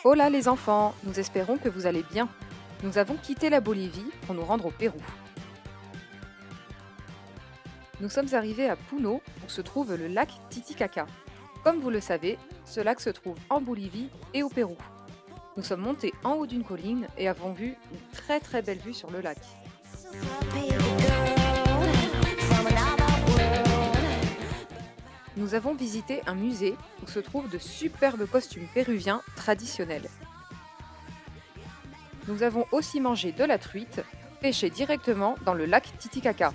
Hola les enfants, nous espérons que vous allez bien. Nous avons quitté la Bolivie pour nous rendre au Pérou. Nous sommes arrivés à Puno où se trouve le lac Titicaca. Comme vous le savez, ce lac se trouve en Bolivie et au Pérou. Nous sommes montés en haut d'une colline et avons vu une très belle vue sur le lac. Nous avons visité un musée où se trouvent de superbes costumes péruviens traditionnels. Nous avons aussi mangé de la truite, pêchée directement dans le lac Titicaca.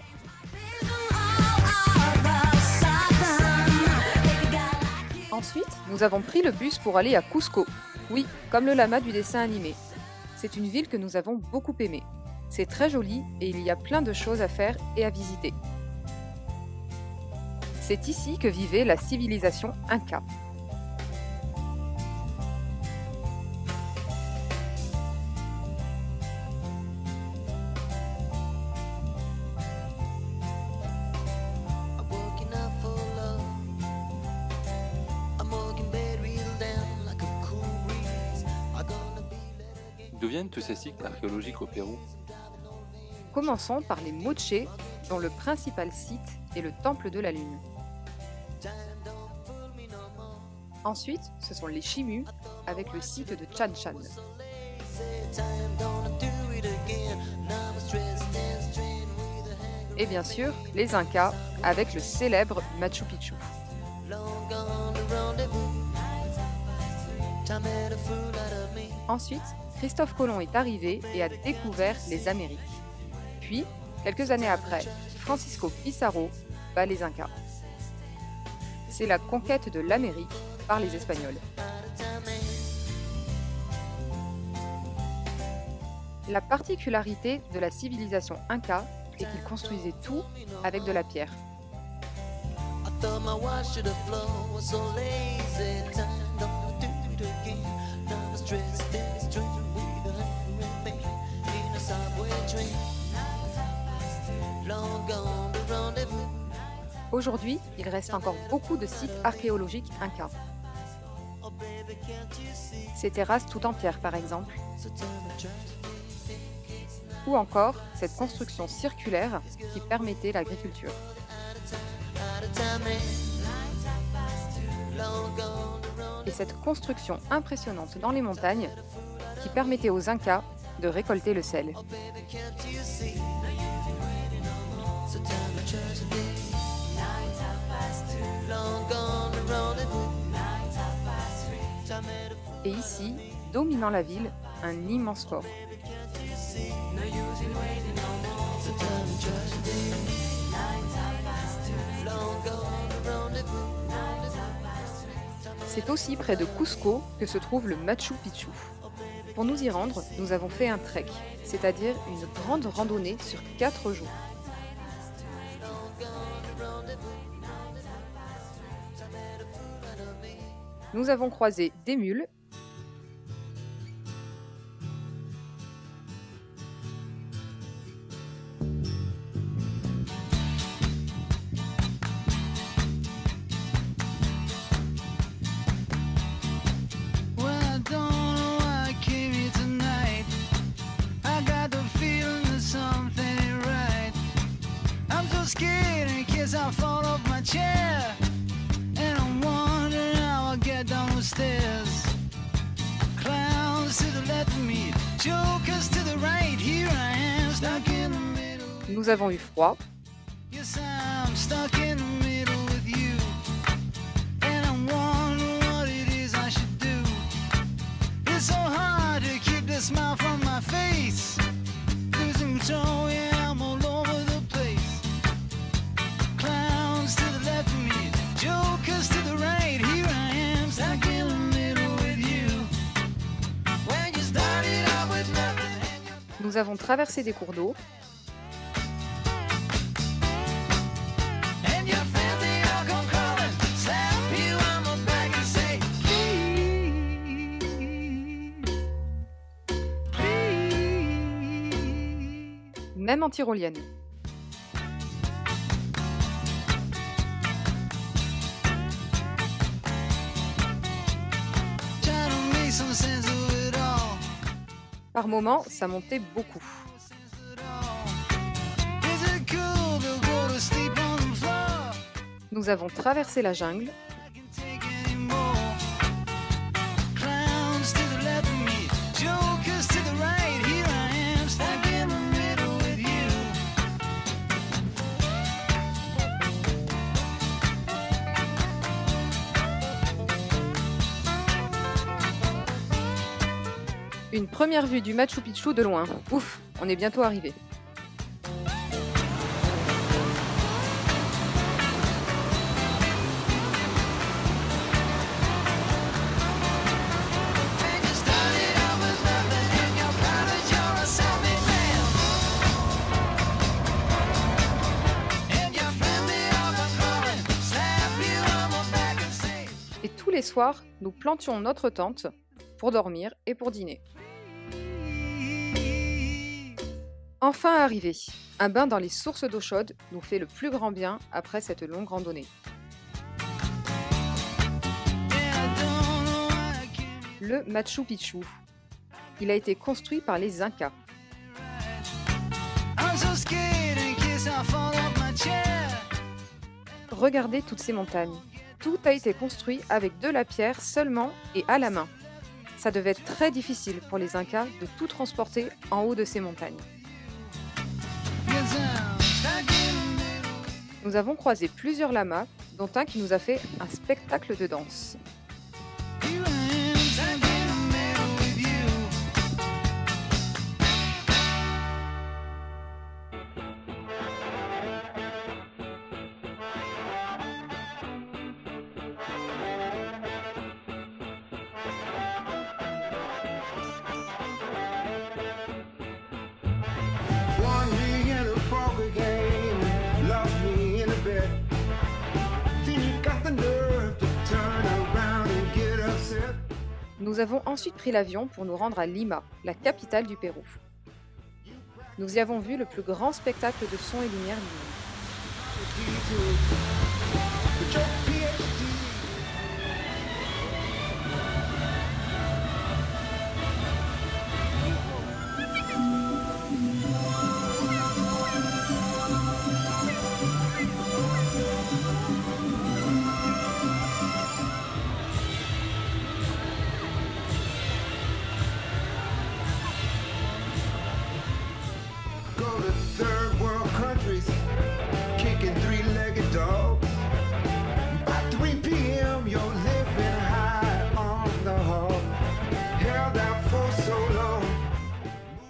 Ensuite, nous avons pris le bus pour aller à Cusco. Oui, comme le lama du dessin animé. C'est une ville que nous avons beaucoup aimée. C'est très joli et il y a plein de choses à faire et à visiter. C'est ici que vivait la civilisation Inca. D'où viennent tous ces sites archéologiques au Pérou? Commençons par les Moche, dont le principal site est le Temple de la Lune. Ensuite, ce sont les Chimu, avec le site de Chan Chan. Et bien sûr, les Incas, avec le célèbre Machu Picchu. Ensuite, Christophe Colomb est arrivé et a découvert les Amériques. Puis, quelques années après, Francisco Pizarro bat les Incas. C'est la conquête de l'Amérique par les Espagnols. La particularité de la civilisation Inca est qu'ils construisaient tout avec de la pierre. Aujourd'hui, il reste encore beaucoup de sites archéologiques incas. Ces terrasses tout en pierre par exemple. Ou encore cette construction circulaire qui permettait l'agriculture. Et cette construction impressionnante dans les montagnes qui permettait aux Incas de récolter le sel. Et ici, dominant la ville, un immense fort. C'est aussi près de Cusco que se trouve le Machu Picchu. Pour nous y rendre, nous avons fait un trek, c'est-à-dire une grande randonnée sur 4 jours. Nous avons croisé des mules, I fall off my chair and I'm wondering how I get down the stairs. Clowns to the left of me, jokers to the right. Here I am stuck in the middle. Nous avons eu froid. Yes, I'm stuck in the middle with you. And I'm wondering what it is I should do. It's so hard to keep the smile from my face. Losing control, yeah, I'm all over the place. Clowns to the left of me, jokers to the right. Here I am, stuck in the middle with you. When you started out with nothing. Nous avons traversé des cours d'eau. And your friends, they all come crawling, slap you on the back and say, please, please. Même en tyrolienne. Trying to make some sense of it all. Par moments, ça montait beaucoup. Is it cool to go to sleep on the floor? Nous avons traversé la jungle, I can take any more. Clowns to the left of me, jokers to the right. Here I am, stuck in the middle with you. une première vue du Machu Picchu de loin. Ouf, on est bientôt arrivé. And you started out with nothing and you're proud that you're a self-made man. And your family are calling, slap you on the back and say, Et tous les soirs, nous plantions notre tente pour dormir et pour dîner. Enfin arrivé, un bain dans les sources d'eau chaude nous fait le plus grand bien après cette longue randonnée. yeah, I don't know why I can't be Le Machu Picchu. Il a été construit par les Incas. I'm so scared in case I fall off my chair. Regardez toutes ces montagnes. Tout a été construit avec de la pierre seulement et à la main. Ça devait être très difficile pour les Incas de tout transporter en haut de ces montagnes. 'Cause I'm stuck in the middle. Nous avons croisé plusieurs lamas, dont un qui nous a fait un spectacle de danse. Here I am, stuck in the middle with you. Won me in a poker game, lost me in a bet. Then you got the nerve to turn around and get upset. Nous avons ensuite pris l'avion pour nous rendre à Lima, la capitale du Pérou. Nous y avons vu le plus grand spectacle de son et lumière du monde. But your PhD, go to third world countries, kicking three-legged dogs. By 3 p.m. you're living high on the hog, held out for so long.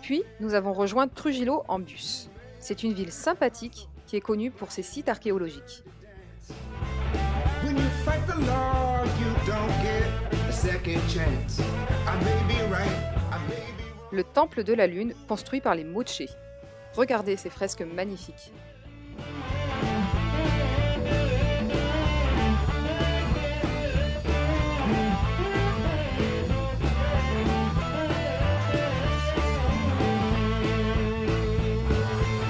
Puis, nous avons rejoint Trujillo en bus. C'est une ville sympathique qui est connue pour ses sites archéologiques. When you fight the law, you don't get a second chance. I may be right, I may be wrong. Le temple de la lune, construit par les Moche. Regardez ces fresques magnifiques.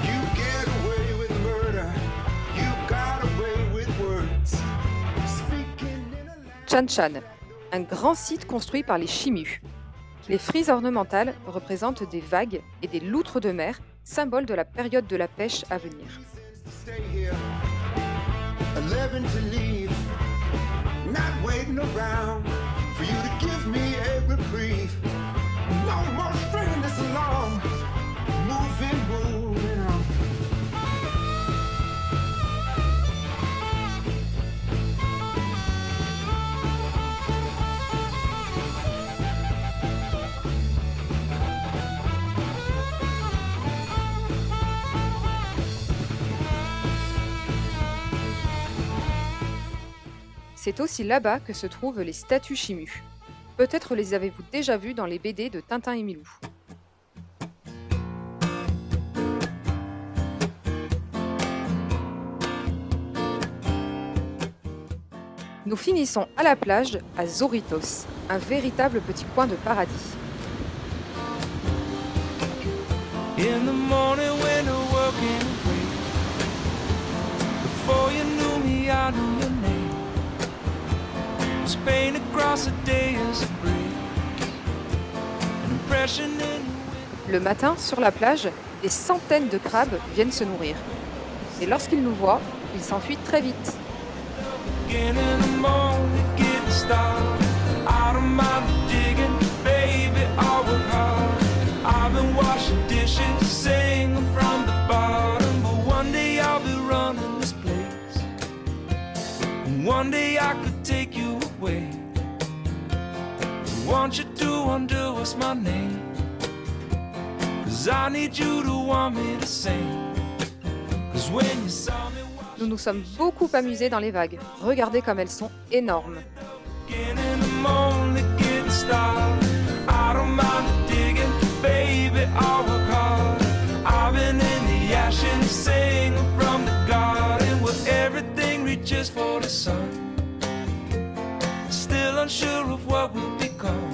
You get away with murder, you got away with words. Speaking in a language. Chan Chan, un grand site construit par les Chimu. Les frises ornementales représentent des vagues et des loutres de mer, symbole de la période de la pêche à venir. Stay here, 11 to leave, not waiting around for you to give me a reprieve. No more stringing this along, moving on. C'est aussi là-bas que se trouvent les statues Chimu. Peut-être les avez-vous déjà vues dans les BD de Tintin et Milou. Nous finissons à la plage à Zorritos, un véritable petit coin de paradis. In the morning when you're working away, before you knew me, I knew your name. Spain across the day as a break. freshening. Le matin, sur la plage, des centaines de crabes viennent se nourrir. Et lorsqu'ils nous voient, ils s'enfuient très vite. Again in the morning, getting started. I don't mind the digging, baby, I work hard. I've been washing dishes, singing from the bottom. But one day I'll be running this place. And one day I could take you away. I want you to wonder what's my name. 'Cause I need you to want me to sing. 'Cause when you saw me Nous nous sommes beaucoup amusés dans les vagues. Regardez comme elles sont énormes. again in the morning, getting started. I don't mind the digging, baby, I work hard. I've been in the ashes, singing from the garden, where everything reaches for the sun. Still unsure of what will become,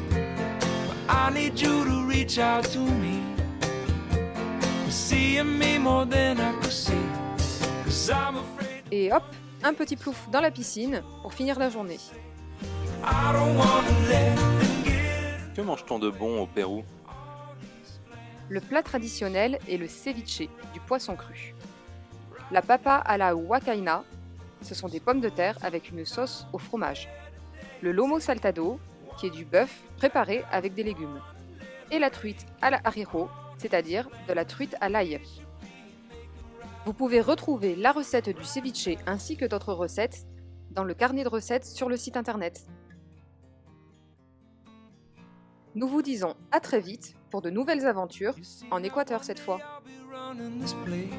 but I need you to reach out to me. You see in me more than I could see, 'cause I'm afraid Et hop, un petit plouf dans la piscine pour finir la journée. I don't wanna let them get. Que mange-t-on de bon au Pérou? Le plat traditionnel est le ceviche, du poisson cru. La papa a la huacaina, ce sont des pommes de terre avec une sauce au fromage. Le lomo saltado, qui est du bœuf préparé avec des légumes. Et la truite à la hariro, c'est-à-dire de la truite à l'ail. Vous pouvez retrouver la recette du ceviche ainsi que d'autres recettes dans le carnet de recettes sur le site internet. Nous vous disons à très vite pour de nouvelles aventures en Équateur cette fois. I'll be running this place.